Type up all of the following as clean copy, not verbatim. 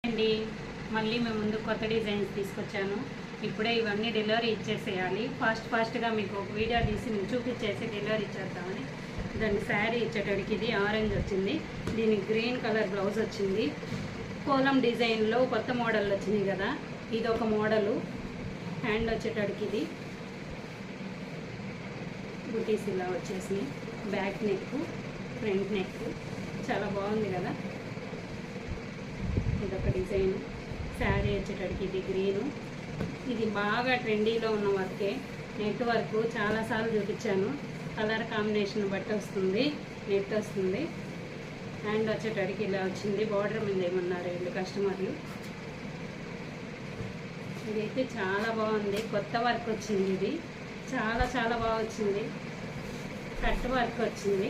అండి మళ్ళీ మేము ముందు కొత్త డిజైన్స్ తీసుకొచ్చాను. ఇప్పుడే ఇవన్నీ డెలివరీ ఇచ్చేసేయాలి. ఫాస్ట్గా మీకు ఒక వీడియో తీసి నేను చూపించేసి డెలివరీ ఇచ్చేద్దామని. దాని శారీ ఇచ్చేటడికి ఇది ఆరెంజ్ వచ్చింది, దీనికి గ్రీన్ కలర్ బ్లౌజ్ వచ్చింది. కోలం డిజైన్లో కొత్త మోడల్ వచ్చినాయి కదా, ఇది ఒక మోడలు. హ్యాండ్ వచ్చేటడికి ఇది బుటీస్ ఇలా వచ్చేసినాయి. బ్యాక్ నెక్, ఫ్రంట్ నెక్ చాలా బాగుంది కదా. ఇదొక డిజైన్. శారీ వచ్చేటడికి ఇది గ్రీను. ఇది బాగా ట్రెండీలో ఉన్న వర్కే, నెట్ వర్క్ చాలాసార్లు చూపించాను. కలర్ కాంబినేషన్ బట్టి వస్తుంది, నెట్ వస్తుంది. హ్యాండ్ వచ్చేటడికి ఇలా వచ్చింది. బార్డర్ మీద ఏమన్నారు వీళ్ళు కస్టమర్లు. ఇదైతే చాలా బాగుంది, కొత్త వర్క్ వచ్చింది. ఇది చాలా బాగా వచ్చింది. కట్ వర్క్ వచ్చింది.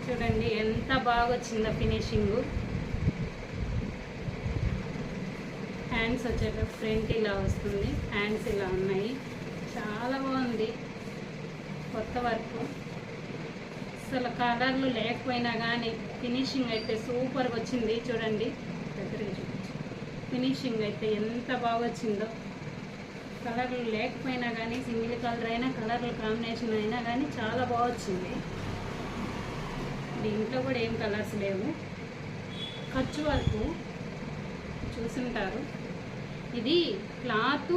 చూడండి ఎంత బాగా వచ్చిందో ఫినిషింగు. హ్యాండ్స్ వచ్చేటప్పుడు ఫ్రంట్ ఇలా వస్తుంది, హ్యాండ్స్ ఇలా ఉన్నాయి. చాలా బాగుంది కొత్త వర్క్. అసలు కలర్లు లేకపోయినా కానీ ఫినిషింగ్ అయితే సూపర్గా వచ్చింది. చూడండి దగ్గరికి చూపించు, ఫినిషింగ్ అయితే ఎంత బాగా వచ్చిందో. కలర్లు లేకపోయినా కానీ సింగిల్ కలర్ అయినా, కలర్ల కాంబినేషన్ అయినా కానీ చాలా బాగా వచ్చింది. దీంట్లో కూడా ఏం కలర్స్ లేవు. ఖర్చు వరకు చూసుంటారు. ఇది క్లాత్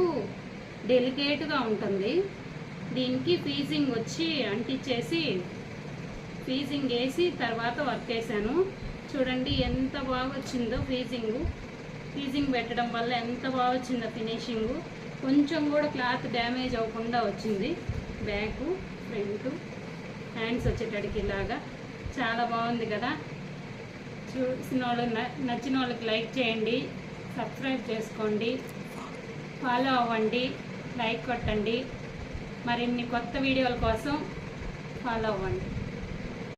డెలికేట్గా ఉంటుంది. దీనికి ఫీజింగ్ వచ్చి అంటించేసి ఫీజింగ్ వేసి తర్వాత వర్క్ వేసాను. చూడండి ఎంత బాగా వచ్చిందో ఫీజింగ్ పెట్టడం వల్ల ఎంత బాగా వచ్చిందో ఫినిషింగు. కొంచెం కూడా క్లాత్ డ్యామేజ్ అవ్వకుండా వచ్చింది. బ్యాక్, ఫ్రంట్, హ్యాండ్స్ వచ్చేటడికి ఇలాగా చాలా బాగుంది కదా. చూసిన వాళ్ళు, నచ్చిన వాళ్ళకి లైక్ చేయండి, సబ్స్క్రైబ్ చేసుకోండి, ఫాలో అవ్వండి, లైక్ కొట్టండి. మరిన్ని కొత్త వీడియోల కోసం ఫాలో అవ్వండి.